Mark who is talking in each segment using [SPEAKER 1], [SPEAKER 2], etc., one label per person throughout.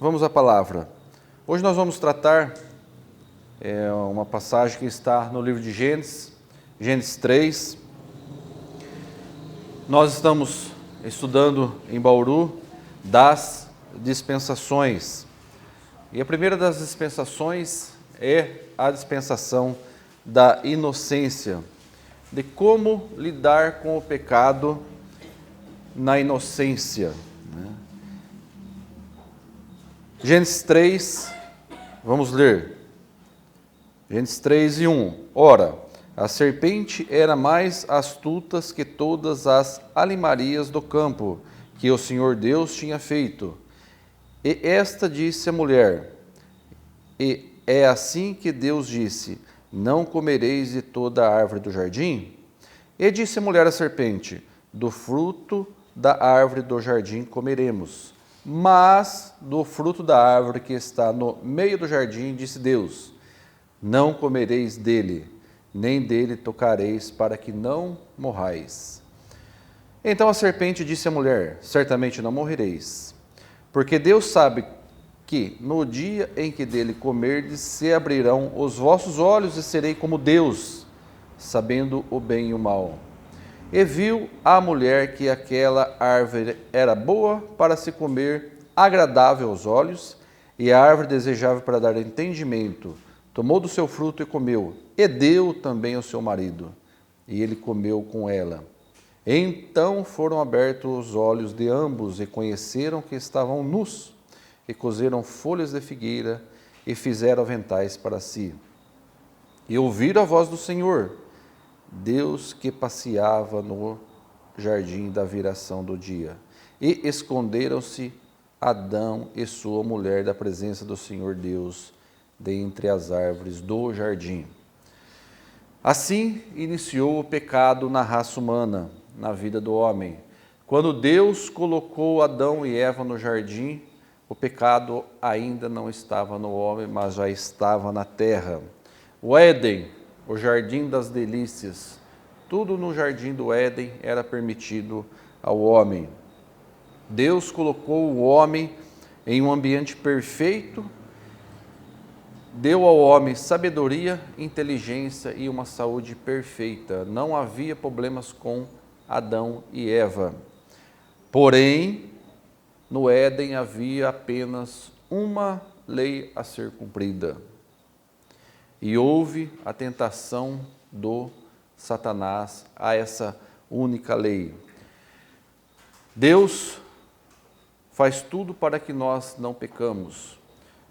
[SPEAKER 1] vamos à palavra. Hoje nós vamos tratar uma passagem que está no livro de Gênesis, Gênesis 3. Nós estamos estudando em Bauru das dispensações. E a primeira das dispensações é a dispensação da inocência, de como lidar com o pecado na inocência. Gênesis 3, vamos ler. Gênesis 3 e 1. Ora, a serpente era mais astuta que todas as animarias do campo que o Senhor Deus tinha feito. E esta disse à mulher, e é assim que Deus disse, não comereis de toda a árvore do jardim? E disse a mulher à serpente, do fruto da árvore do jardim comeremos, mas do fruto da árvore que está no meio do jardim, disse Deus, não comereis dele, nem dele tocareis, para que não morrais. Então a serpente disse à mulher, certamente não morrereis, porque Deus sabe que no dia em que dele comerdes, se abrirão os vossos olhos e serei como Deus, sabendo o bem e o mal. E viu a mulher que aquela árvore era boa para se comer, agradável aos olhos, e a árvore desejável para dar entendimento. Tomou do seu fruto e comeu, e deu também ao seu marido, e ele comeu com ela. Então foram abertos os olhos de ambos, e conheceram que estavam nus, e cozeram folhas de figueira, e fizeram aventais para si. E ouviram a voz do Senhor, Deus que passeava no jardim da viração do dia. E esconderam-se Adão e sua mulher da presença do Senhor Deus, dentre as árvores do jardim. Assim iniciou o pecado na raça humana, na vida do homem. Quando Deus colocou Adão e Eva no jardim, o pecado ainda não estava no homem, mas já estava na terra. O Éden, o jardim das delícias, tudo no jardim do Éden era permitido ao homem. Deus colocou o homem em um ambiente perfeito, deu ao homem sabedoria, inteligência e uma saúde perfeita. Não havia problemas com Adão e Eva. Porém, no Éden havia apenas uma lei a ser cumprida. E houve a tentação do Satanás a essa única lei. Deus faz tudo para que nós não pecamos.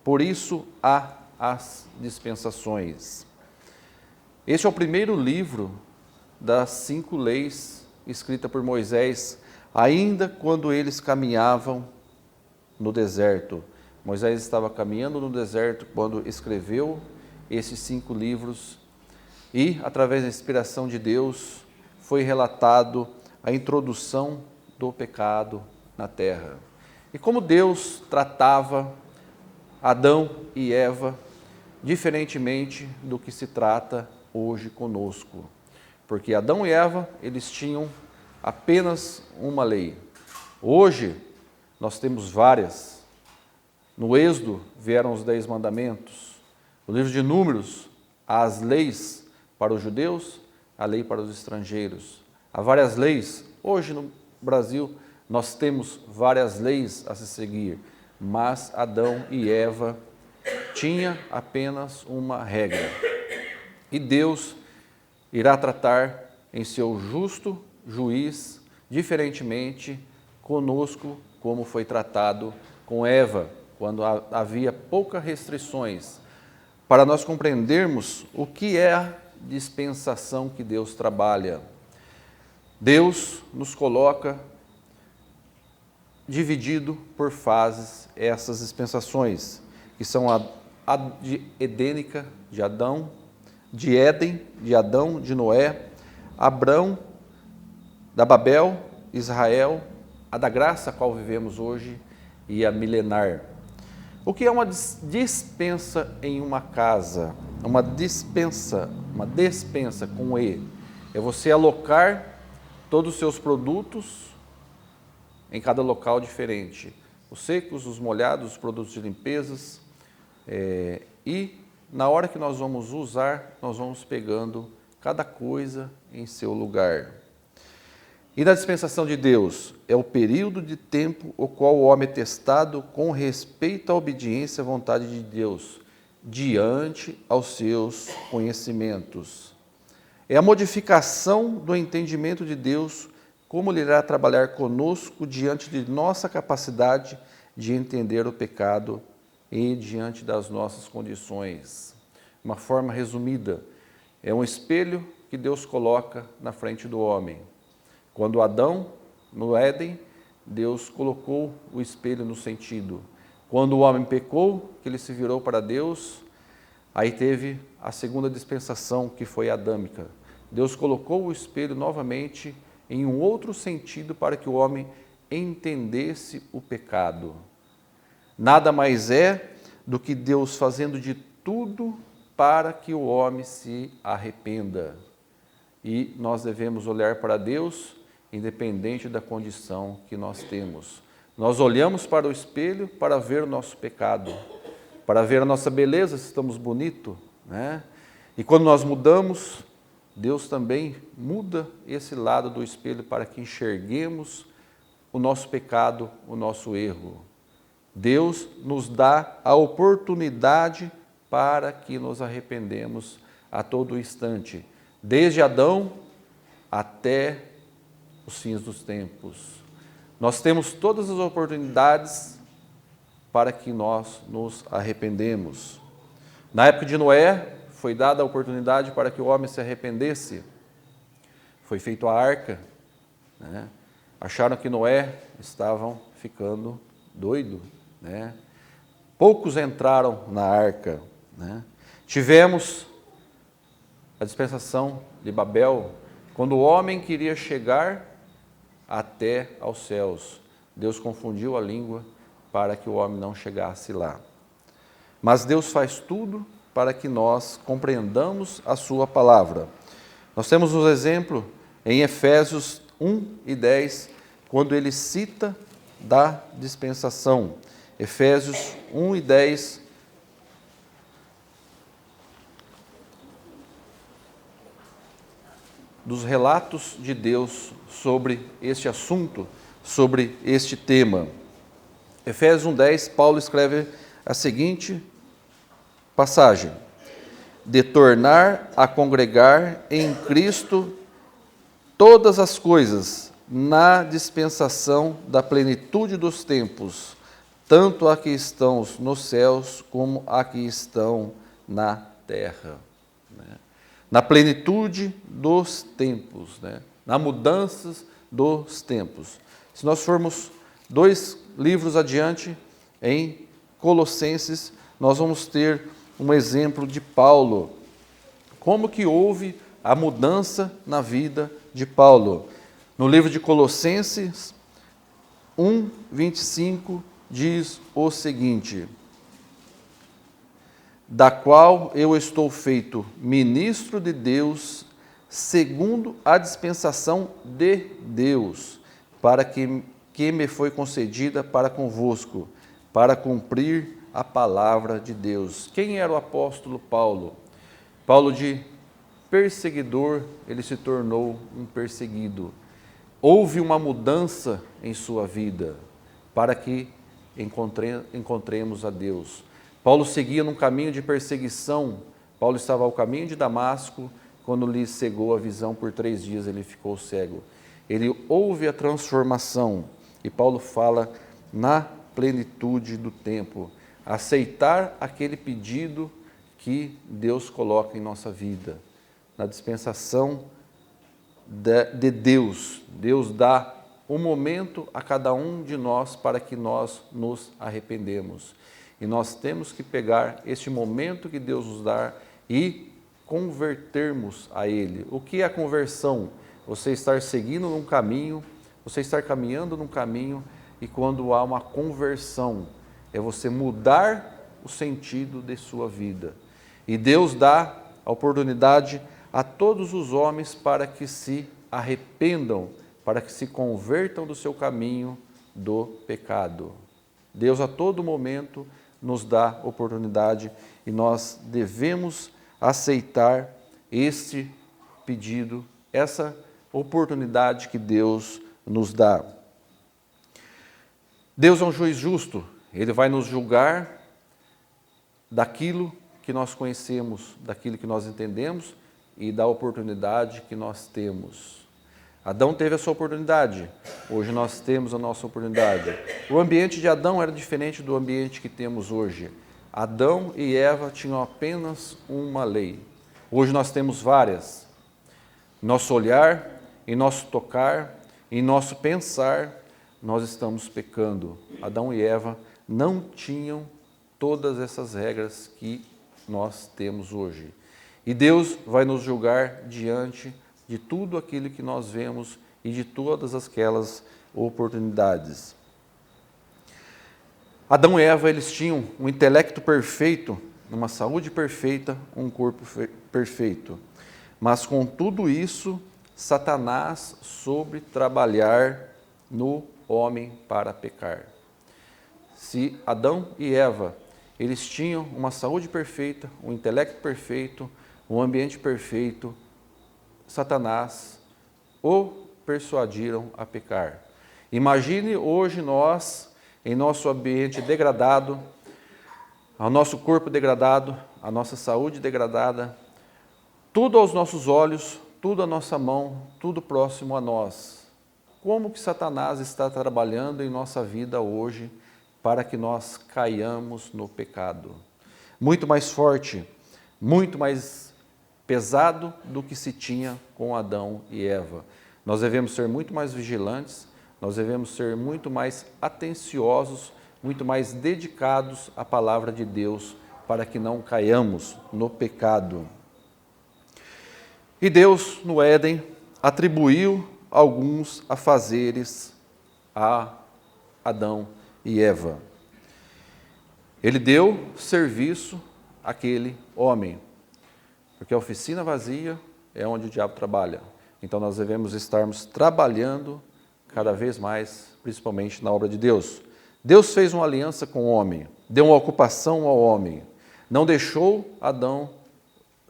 [SPEAKER 1] Por isso há as dispensações. Este é o primeiro livro das 5 leis escrita por Moisés, ainda quando eles caminhavam no deserto. Moisés estava caminhando no deserto quando escreveu esses 5 livros e, através da inspiração de Deus, foi relatado a introdução do pecado na terra. E como Deus tratava Adão e Eva diferentemente do que se trata hoje conosco. Porque Adão e Eva, eles tinham apenas uma lei. Hoje, nós temos várias. No Êxodo vieram os 10 mandamentos. No livro de Números, há as leis para os judeus, a lei para os estrangeiros. Há várias leis. Hoje no Brasil nós temos várias leis a se seguir, mas Adão e Eva tinham apenas uma regra. E Deus irá tratar em seu justo juiz, diferentemente conosco, como foi tratado com Eva, quando havia poucas restrições, para nós compreendermos o que é a dispensação que Deus trabalha. Deus nos coloca dividido por fases essas dispensações, que são a edênica de Adão, de Éden, de Adão, de Noé, Abrão, da Babel, Israel, a da graça a qual vivemos hoje e a milenar. O que é uma dispensa em uma casa? Uma dispensa com E. É você alocar todos os seus produtos em cada local diferente. os secos, os molhados, os produtos de limpezas, e na hora que nós vamos usar, nós vamos pegando cada coisa em seu lugar. E na dispensação de Deus é o período de tempo o qual o homem é testado com respeito à obediência à vontade de Deus, diante aos seus conhecimentos. É a modificação do entendimento de Deus, como Ele irá trabalhar conosco diante de nossa capacidade de entender o pecado e diante das nossas condições. Uma forma resumida, é um espelho que Deus coloca na frente do homem. Quando Adão, no Éden, Deus colocou o espelho no sentido. Quando o homem pecou, que ele se virou para Deus, aí teve a segunda dispensação, que foi adâmica. Deus colocou o espelho novamente em um outro sentido para que o homem entendesse o pecado. Nada mais é do que Deus fazendo de tudo para que o homem se arrependa. E nós devemos olhar para Deus independente da condição que nós temos. Nós olhamos para o espelho para ver o nosso pecado, para ver a nossa beleza, se estamos bonitos, né? E quando nós mudamos, Deus também muda esse lado do espelho para que enxerguemos o nosso pecado, o nosso erro. Deus nos dá a oportunidade para que nos arrependemos a todo instante, desde Adão até os fins dos tempos. Nós temos todas as oportunidades para que nós nos arrependemos. Na época de Noé, foi dada a oportunidade para que o homem se arrependesse. Foi feita a arca, né? Acharam que Noé estavam ficando doido, né? Poucos entraram na arca, né? Tivemos a dispensação de Babel, quando o homem queria chegar até aos céus. Deus confundiu a língua para que o homem não chegasse lá. Mas Deus faz tudo para que nós compreendamos a sua palavra. Nós temos um exemplo em Efésios 1:10, quando ele cita da dispensação. Efésios 1:10. Dos relatos de Deus sobre este assunto, sobre este tema. Efésios 1:10, Paulo escreve a seguinte passagem: de tornar a congregar em Cristo todas as coisas na dispensação da plenitude dos tempos, tanto a que estão nos céus como a que estão na terra. Na plenitude dos tempos, né? Na mudanças dos tempos. Se nós formos 2 livros adiante, em Colossenses, nós vamos ter um exemplo de Paulo. Como que houve a mudança na vida de Paulo? No livro de Colossenses 1:25 diz o seguinte: da qual eu estou feito ministro de Deus, segundo a dispensação de Deus, para que me foi concedida para convosco, para cumprir a palavra de Deus. Quem era o apóstolo Paulo? Paulo, de perseguidor, ele se tornou um perseguido. Houve uma mudança em sua vida, para que encontremos a Deus. Paulo seguia num caminho de perseguição. Paulo estava ao caminho de Damasco, quando lhe cegou a visão por 3 dias, ele ficou cego. Ele houve a transformação, e Paulo fala na plenitude do tempo, aceitar aquele pedido que Deus coloca em nossa vida, na dispensação de Deus. Deus dá um momento a cada um de nós para que nós nos arrependemos. E nós temos que pegar este momento que Deus nos dá e convertermos a Ele. O que é a conversão? Você estar seguindo num caminho, você estar caminhando num caminho, e quando há uma conversão, é você mudar o sentido de sua vida. E Deus dá a oportunidade a todos os homens para que se arrependam, para que se convertam do seu caminho do pecado. Deus a todo momento nos dá oportunidade e nós devemos aceitar este pedido, essa oportunidade que Deus nos dá. Deus é um juiz justo, Ele vai nos julgar daquilo que nós conhecemos, daquilo que nós entendemos e da oportunidade que nós temos. Adão teve a sua oportunidade, hoje nós temos a nossa oportunidade. O ambiente de Adão era diferente do ambiente que temos hoje. Adão e Eva tinham apenas uma lei. Hoje nós temos várias. Em nosso olhar, em nosso tocar, em nosso pensar, nós estamos pecando. Adão e Eva não tinham todas essas regras que nós temos hoje. E Deus vai nos julgar diante de tudo aquilo que nós vemos e de todas aquelas oportunidades. Adão e Eva, eles tinham um intelecto perfeito, uma saúde perfeita, um corpo perfeito. Mas com tudo isso, Satanás soube trabalhar no homem para pecar. Se Adão e Eva, eles tinham uma saúde perfeita, um intelecto perfeito, um ambiente perfeito, Satanás o persuadiram a pecar. Imagine hoje nós, em nosso ambiente degradado, o nosso corpo degradado, a nossa saúde degradada, tudo aos nossos olhos, tudo à nossa mão, tudo próximo a nós. Como que Satanás está trabalhando em nossa vida hoje para que nós caiamos no pecado? Muito mais forte, muito mais pesado do que se tinha com Adão e Eva. Nós devemos ser muito mais vigilantes, nós devemos ser muito mais atenciosos, muito mais dedicados à palavra de Deus para que não caiamos no pecado. E Deus, no Éden, atribuiu alguns afazeres a Adão e Eva. Ele deu serviço àquele homem, porque a oficina vazia é onde o diabo trabalha. Então nós devemos estarmos trabalhando cada vez mais, principalmente na obra de Deus. Deus fez uma aliança com o homem, deu uma ocupação ao homem, não deixou Adão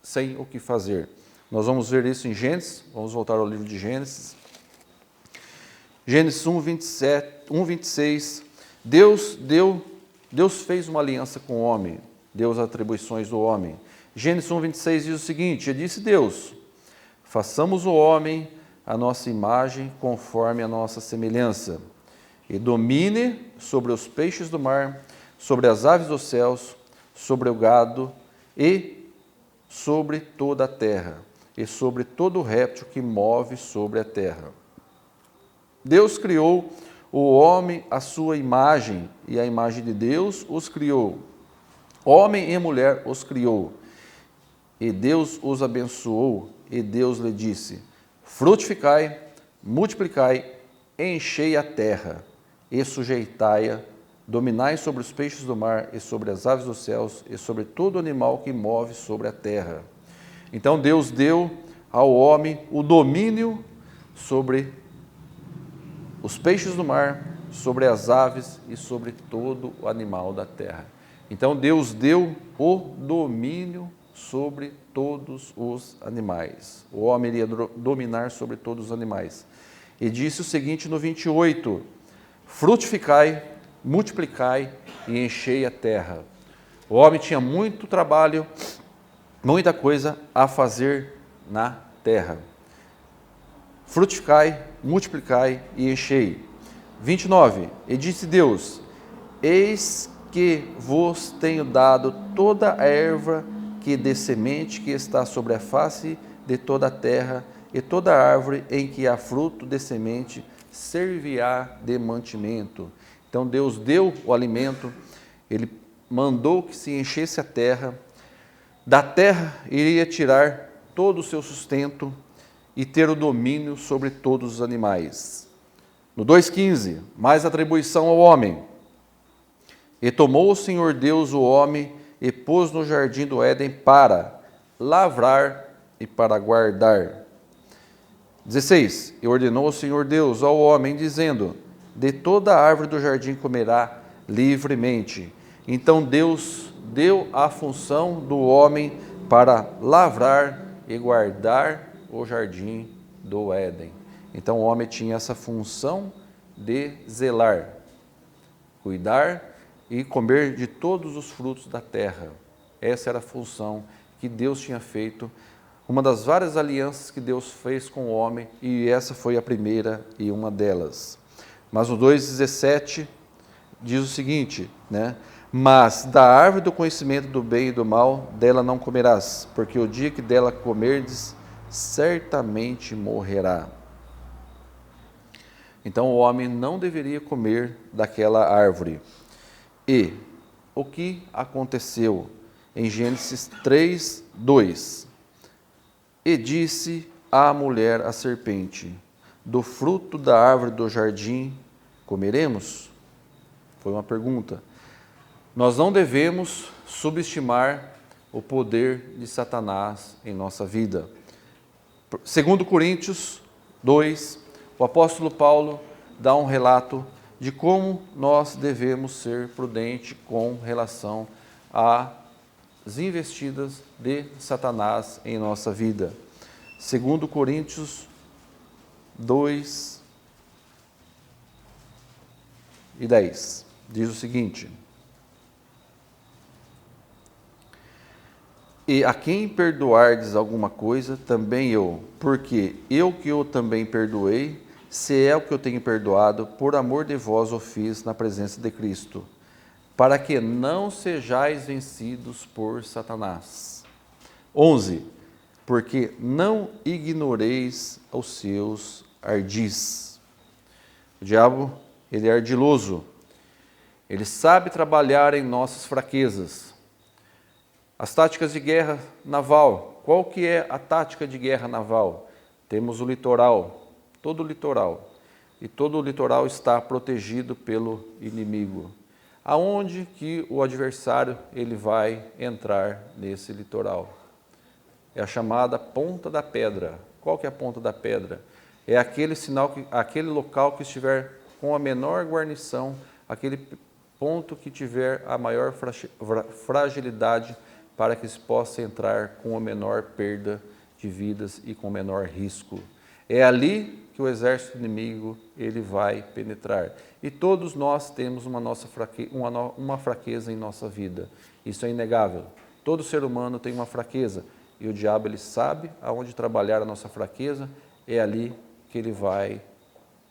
[SPEAKER 1] sem o que fazer. Nós vamos ver isso em Gênesis, vamos voltar ao livro de Gênesis. Gênesis 1:26, Deus fez uma aliança com o homem, deu as atribuições do homem. Gênesis 1:26 diz o seguinte: e disse Deus, façamos o homem a nossa imagem, conforme a nossa semelhança, e domine sobre os peixes do mar, sobre as aves dos céus, sobre o gado e sobre toda a terra, e sobre todo réptil que move sobre a terra. Deus criou o homem à sua imagem, e a imagem de Deus os criou. Homem e mulher os criou. E Deus os abençoou, e Deus lhe disse: frutificai, multiplicai, enchei a terra, e sujeitai-a, dominai sobre os peixes do mar, e sobre as aves dos céus, e sobre todo animal que move sobre a terra. Então Deus deu ao homem o domínio sobre os peixes do mar, sobre as aves e sobre todo o animal da terra. Então Deus deu o domínio sobre todos os animais. O homem iria dominar sobre todos os animais. E disse o seguinte no 28, frutificai, multiplicai e enchei a terra. O homem tinha muito trabalho, muita coisa a fazer na terra. Frutificai, multiplicai e enchei. 29, e disse Deus, eis que vos tenho dado toda a erva que de semente que está sobre a face de toda a terra, e toda árvore em que há fruto de semente servirá de mantimento. Então Deus deu o alimento, Ele mandou que se enchesse a terra, da terra iria tirar todo o seu sustento e ter o domínio sobre todos os animais. No 2,15, mais atribuição ao homem. E tomou o Senhor Deus o homem e pôs no jardim do Éden para lavrar e para guardar. 16, e ordenou o Senhor Deus ao homem, dizendo, de toda a árvore do jardim comerá livremente. Então Deus deu a função do homem para lavrar e guardar o jardim do Éden. Então o homem tinha essa função de zelar, cuidar e comer de todos os frutos da terra. Essa era a função que Deus tinha feito, uma das várias alianças que Deus fez com o homem, e essa foi a primeira e uma delas. Mas no 2,17 diz o seguinte, né? Mas da árvore do conhecimento do bem e do mal, dela não comerás, porque o dia que dela comerdes, certamente morrerá. Então o homem não deveria comer daquela árvore. E o que aconteceu? Em Gênesis 3, 2. E disse a mulher à serpente: do fruto da árvore do jardim comeremos? Foi uma pergunta. Nós não devemos subestimar o poder de Satanás em nossa vida. Segundo Coríntios 2, o apóstolo Paulo dá um relato de como nós devemos ser prudentes com relação às investidas de Satanás em nossa vida. Segundo Coríntios 2 e 10, diz o seguinte: e a quem perdoardes alguma coisa, também eu, porque eu que eu também perdoei, se é o que eu tenho perdoado, por amor de vós o fiz na presença de Cristo, para que não sejais vencidos por Satanás. 11. Porque não ignoreis os seus ardis. O diabo, ele é ardiloso. Ele sabe trabalhar em nossas fraquezas. As táticas de guerra naval. Qual que é a tática de guerra naval? Temos o litoral, todo o litoral. E todo o litoral está protegido pelo inimigo. Aonde que o adversário ele vai entrar nesse litoral? É a chamada ponta da pedra. Qual que é a ponta da pedra? É aquele sinal, aquele local que estiver com a menor guarnição, aquele ponto que tiver a maior fragilidade para que se possa entrar com a menor perda de vidas e com o menor risco. É ali que o exército inimigo ele vai penetrar. E todos nós temos uma fraqueza em nossa vida. Isso é inegável. Todo ser humano tem uma fraqueza. E o diabo ele sabe aonde trabalhar a nossa fraqueza, é ali que ele vai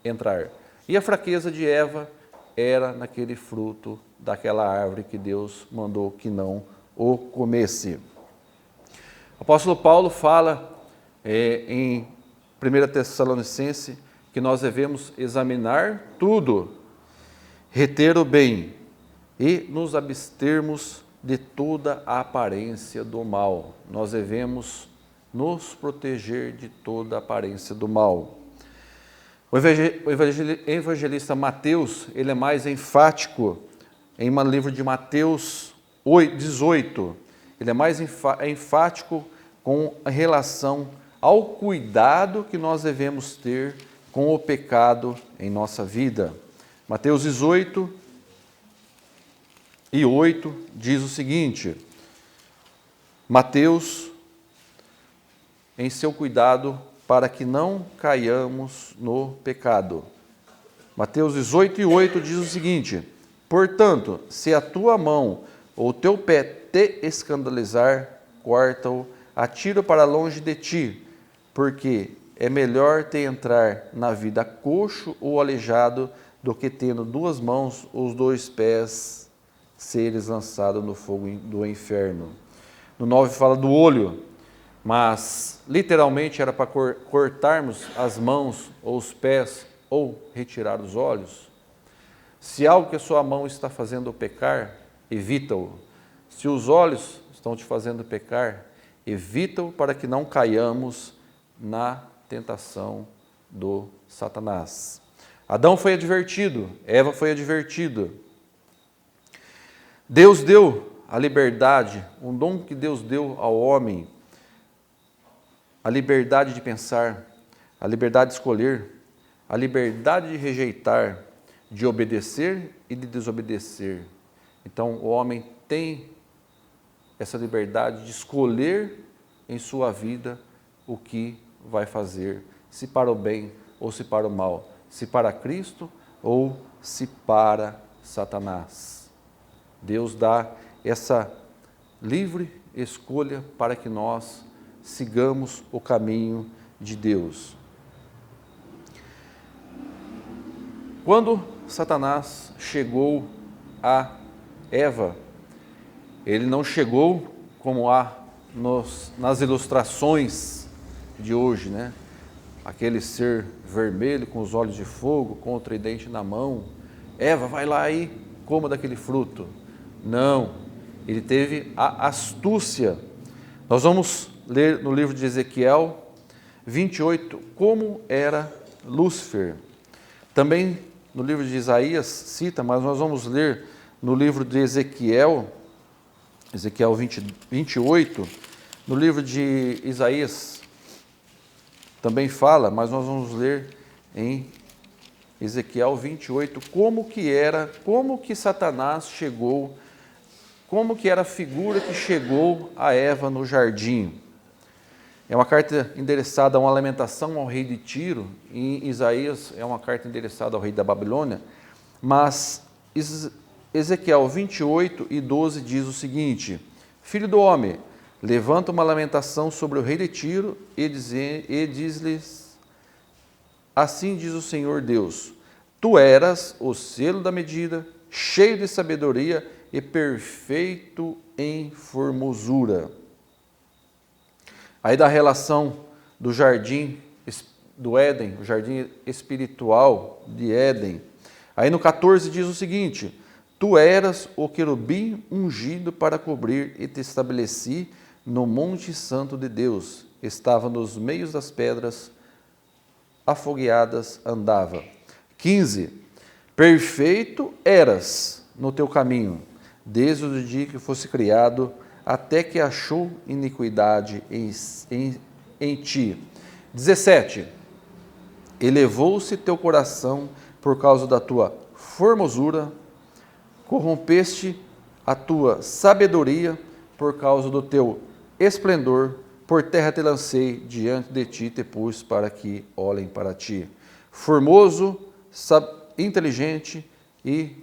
[SPEAKER 1] entrar. E a fraqueza de Eva era naquele fruto daquela árvore que Deus mandou que não o comesse. O apóstolo Paulo fala em 1 Tessalonicenses que nós devemos examinar tudo, reter o bem e nos abstermos de toda a aparência do mal. Nós devemos nos proteger de toda a aparência do mal. O evangelista Mateus, ele é mais enfático em um livro de Mateus 18. Ele é mais enfático com relação ao cuidado que nós devemos ter com o pecado em nossa vida. Mateus 18 e 8 diz o seguinte: Mateus, em seu cuidado para que não caiamos no pecado. Mateus 18 e 8 diz o seguinte: portanto, se a tua mão ou o teu pé te escandalizar, corta-o, atira-o para longe de ti, porque é melhor te entrar na vida coxo ou aleijado do que tendo duas mãos ou os dois pés seres lançados no fogo do inferno. No 9 fala do olho, mas literalmente era para cortarmos as mãos ou os pés ou retirar os olhos. Se algo que a sua mão está fazendo pecar, evita-o. Se os olhos estão te fazendo pecar, evita-o para que não caiamos na tentação do Satanás. Adão foi advertido, Eva foi advertida. Deus deu a liberdade, um dom que Deus deu ao homem, a liberdade de pensar, a liberdade de escolher, a liberdade de rejeitar. de obedecer e de desobedecer. Então, o homem tem essa liberdade de escolher em sua vida o que vai fazer, se para o bem ou se para o mal, se para Cristo ou se para Satanás. Deus dá essa livre escolha para que nós sigamos o caminho de Deus. Quando Satanás chegou a Eva, ele não chegou como há nas ilustrações de hoje, né? Aquele ser vermelho com os olhos de fogo, com o tridente na mão. Eva, vai lá e coma daquele fruto. Não, ele teve a astúcia. Nós vamos ler no livro de Ezequiel 28 como era Lúcifer. Também no livro de Isaías cita, mas nós vamos ler no livro de Ezequiel 28, no livro de Isaías também fala, mas nós vamos ler em Ezequiel 28 como que Satanás chegou, como que era a figura que chegou a Eva no jardim. É uma carta endereçada a uma lamentação ao rei de Tiro, em Isaías é uma carta endereçada ao rei da Babilônia, mas Ezequiel 28 e 12 diz o seguinte: Filho do homem, levanta uma lamentação sobre o rei de Tiro e diz-lhes, assim diz o Senhor Deus, tu eras o selo da medida, cheio de sabedoria e perfeito em formosura. Aí da relação do jardim do Éden, o jardim espiritual de Éden. Aí no 14 diz o seguinte: tu eras o querubim ungido para cobrir e te estabeleci no monte santo de Deus. Estava nos meios das pedras afogueadas, andava. 15. Perfeito eras no teu caminho, desde o dia que fosse criado, até que achou iniquidade em ti. 17. Elevou-se teu coração por causa da tua formosura, corrompeste a tua sabedoria por causa do teu esplendor, por terra te lancei, diante de ti te pus para que olhem para ti. Formoso, inteligente e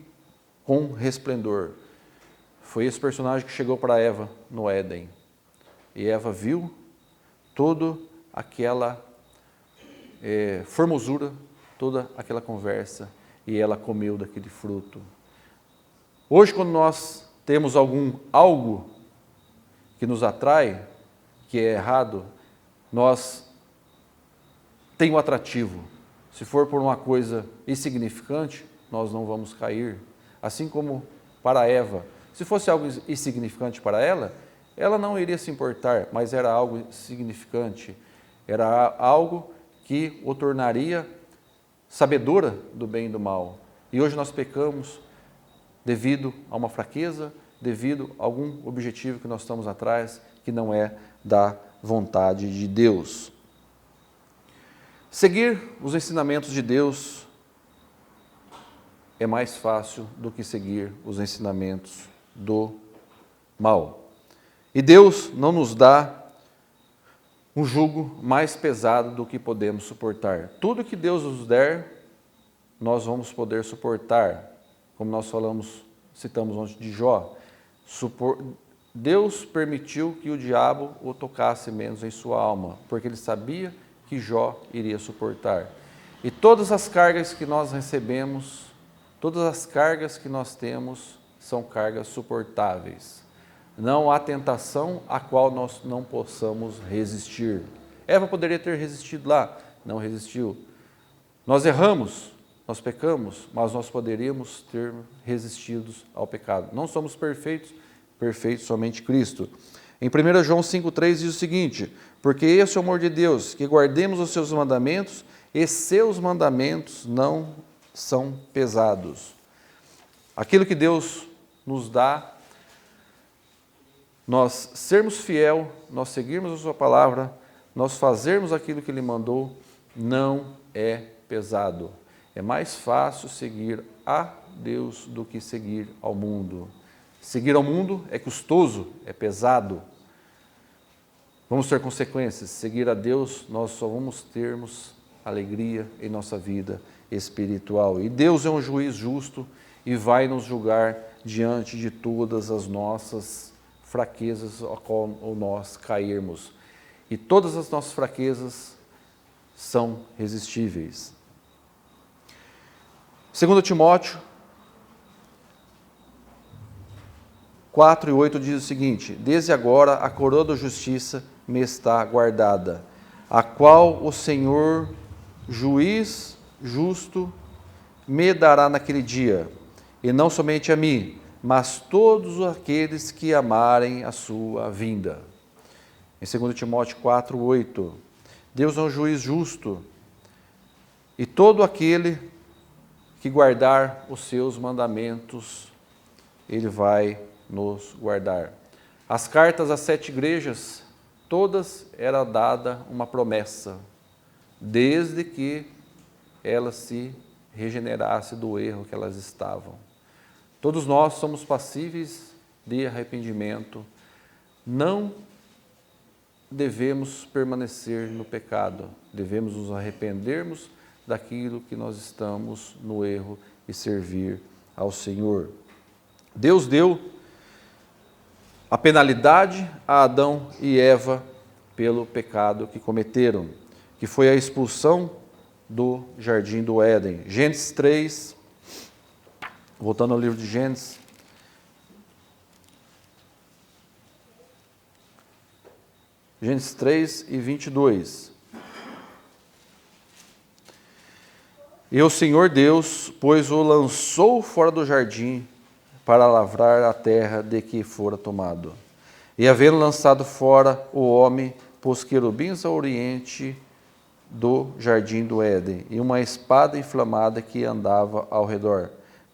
[SPEAKER 1] com resplendor. Foi esse personagem que chegou para Eva no Éden. E Eva viu toda aquela formosura, toda aquela conversa, e ela comeu daquele fruto. Hoje, quando nós temos algo que nos atrai, que é errado, nós tem um atrativo. Se for por uma coisa insignificante, nós não vamos cair. Assim como para Eva, se fosse algo insignificante para ela não iria se importar, mas era algo significante, era algo que o tornaria sabedora do bem e do mal. E hoje nós pecamos devido a uma fraqueza, devido a algum objetivo que nós estamos atrás, que não é da vontade de Deus. Seguir os ensinamentos de Deus é mais fácil do que seguir os ensinamentos do mal. E Deus não nos dá um jugo mais pesado do que podemos suportar. Tudo que Deus nos der, nós vamos poder suportar. Como nós citamos ontem de Jó, Deus permitiu que o diabo o tocasse menos em sua alma, porque ele sabia que Jó iria suportar. E todas as cargas que nós recebemos, todas as cargas que nós temos, são cargas suportáveis. Não há tentação a qual nós não possamos resistir. Eva poderia ter resistido lá, não resistiu. Nós erramos, nós pecamos, mas nós poderíamos ter resistido ao pecado. Não somos perfeitos, perfeito somente Cristo. Em 1 João 5,3 diz o seguinte: porque esse é o amor de Deus, que guardemos os seus mandamentos, e seus mandamentos não são pesados. Aquilo que Deus nos dá, nós sermos fiel, nós seguirmos a sua palavra, nós fazermos aquilo que Ele mandou, não é pesado. É mais fácil seguir a Deus do que seguir ao mundo. Seguir ao mundo é custoso, é pesado. Vamos ter consequências. Seguir a Deus, nós só vamos termos alegria em nossa vida espiritual. E Deus é um juiz justo e vai nos julgar diante de todas as nossas fraquezas a qual nós cairmos. E todas as nossas fraquezas são resistíveis. 2 Timóteo 4:8 diz o seguinte: desde agora a coroa da justiça me está guardada, a qual o Senhor, juiz justo, me dará naquele dia, e não somente a mim, mas todos aqueles que amarem a sua vinda. Em 2 Timóteo 4:8, Deus é um juiz justo, e todo aquele que guardar os seus mandamentos, Ele vai nos guardar. As cartas às 7 igrejas, todas era dada uma promessa, desde que elas se regenerassem do erro que elas estavam. Todos nós somos passíveis de arrependimento, não devemos permanecer no pecado, devemos nos arrependermos daquilo que nós estamos no erro e servir ao Senhor. Deus deu a penalidade a Adão e Eva pelo pecado que cometeram, que foi a expulsão do jardim do Éden. Gênesis 3, voltando ao livro de Gênesis. Gênesis 3:22. E o Senhor Deus, pois o lançou fora do jardim para lavrar a terra de que fora tomado. E havendo lançado fora o homem, pôs querubins ao oriente do jardim do Éden, e uma espada inflamada que andava ao redor,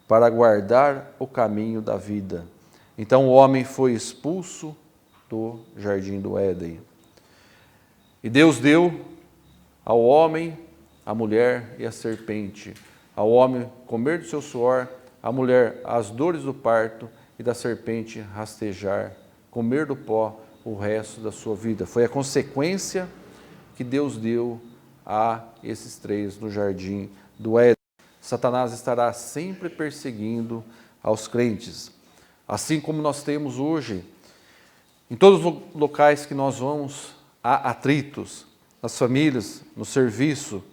[SPEAKER 1] para guardar o caminho da vida. Então o homem foi expulso do jardim do Éden. E Deus deu ao homem a mulher e a serpente, ao homem comer do seu suor, à mulher as dores do parto, e da serpente rastejar, comer do pó o resto da sua vida. Foi a consequência que Deus deu a esses três no jardim do Éden. Satanás estará sempre perseguindo aos crentes, assim como nós temos hoje, em todos os locais que nós vamos, há atritos, nas famílias, no serviço,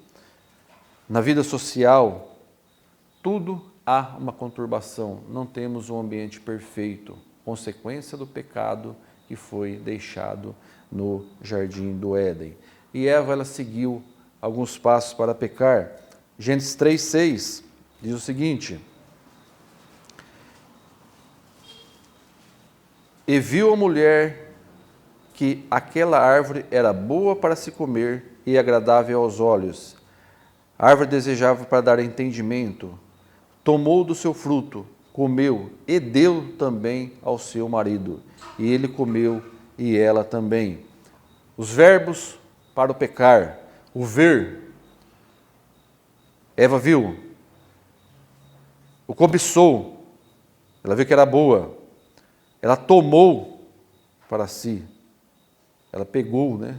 [SPEAKER 1] na vida social, tudo há uma conturbação, não temos um ambiente perfeito, consequência do pecado que foi deixado no jardim do Éden. E Eva, ela seguiu alguns passos para pecar. Gênesis 3:6 diz o seguinte: e viu a mulher que aquela árvore era boa para se comer e agradável aos olhos, árvore desejável para dar entendimento, tomou do seu fruto, comeu e deu também ao seu marido, e ele comeu e ela também. Os verbos para o pecar, o ver. Eva viu, o cobiçou, ela viu que era boa, ela tomou para si, ela pegou, né?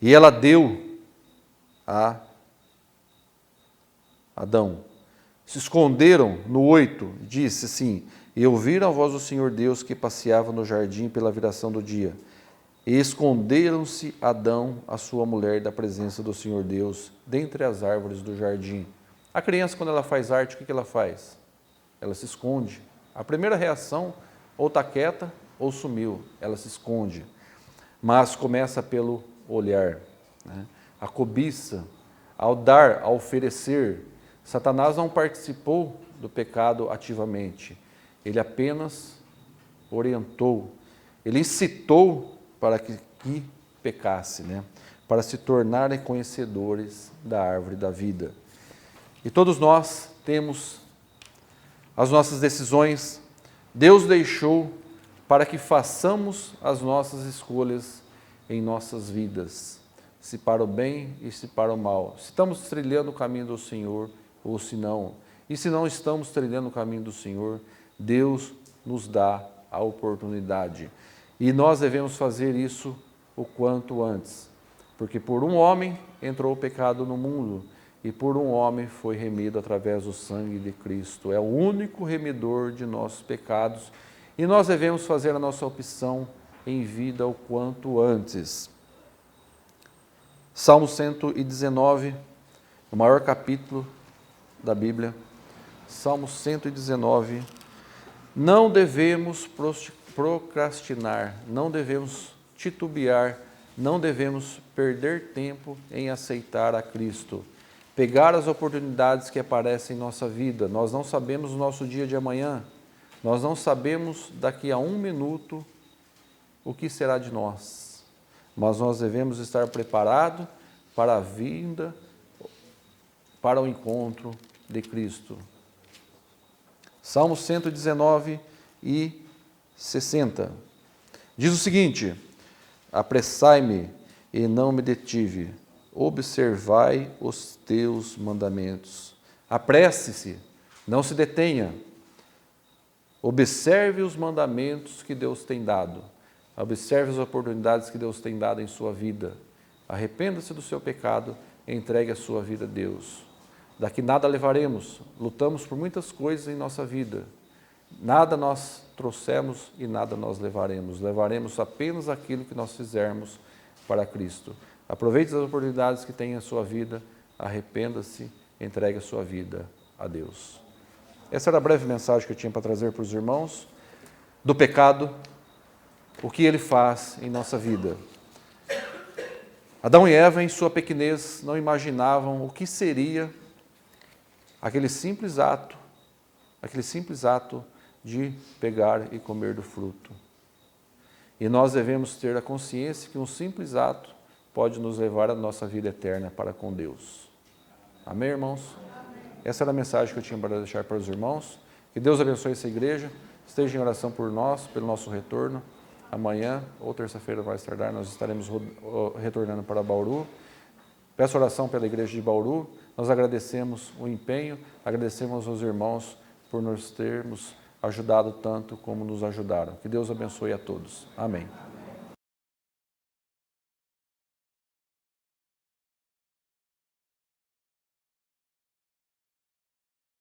[SPEAKER 1] E ela deu a Adão. Se esconderam no 8, disse assim: e ouviram a voz do Senhor Deus que passeava no jardim pela viração do dia. E esconderam-se Adão, a sua mulher, da presença do Senhor Deus, dentre as árvores do jardim. A criança, quando ela faz arte, o que ela faz? Ela se esconde. A primeira reação, ou está quieta, ou sumiu. Ela se esconde. Mas começa pelo olhar, né? A cobiça, ao dar, ao oferecer. Satanás não participou do pecado ativamente. Ele apenas orientou. Ele incitou para que pecasse, né? Para se tornarem conhecedores da árvore da vida. E todos nós temos as nossas decisões. Deus deixou para que façamos as nossas escolhas em nossas vidas, se para o bem e se para o mal. Se estamos trilhando o caminho do Senhor, ou se não. E se não estamos trilhando o caminho do Senhor, Deus nos dá a oportunidade. E nós devemos fazer isso o quanto antes. Porque por um homem entrou o pecado no mundo, e por um homem foi remido através do sangue de Cristo. É o único remidor de nossos pecados, e nós devemos fazer a nossa opção em vida o quanto antes. Salmo 119, o maior capítulo da Bíblia. Salmo 119. Não devemos procrastinar, não devemos titubear, não devemos perder tempo em aceitar a Cristo. Pegar as oportunidades que aparecem em nossa vida. Nós não sabemos o nosso dia de amanhã. Nós não sabemos daqui a 1 minuto o que será de nós. Mas nós devemos estar preparados para a vinda, para o encontro de Cristo. Salmo 119 e 60. Diz o seguinte: apressai-me e não me detive, observai os teus mandamentos. Apresse-se, não se detenha. Observe os mandamentos que Deus tem dado. Observe as oportunidades que Deus tem dado em sua vida. Arrependa-se do seu pecado e entregue a sua vida a Deus. Daqui nada levaremos, lutamos por muitas coisas em nossa vida. Nada nós trouxemos e nada nós levaremos. Levaremos apenas aquilo que nós fizermos para Cristo. Aproveite as oportunidades que tem em sua vida, arrependa-se, entregue a sua vida a Deus. Essa era a breve mensagem que eu tinha para trazer para os irmãos, do pecado, o que ele faz em nossa vida. Adão e Eva, em sua pequenez, não imaginavam o que seria aquele simples ato de pegar e comer do fruto. E nós devemos ter a consciência que um simples ato pode nos levar à nossa vida eterna para com Deus. Amém, irmãos? Amém. Essa era a mensagem que eu tinha para deixar para os irmãos. Que Deus abençoe essa igreja, esteja em oração por nós, pelo nosso retorno. Amanhã ou terça-feira mais tardar, nós estaremos retornando para Bauru. Peço oração pela igreja de Bauru. Nós agradecemos o empenho, agradecemos aos irmãos por nos termos ajudado tanto como nos ajudaram. Que Deus abençoe a todos. Amém.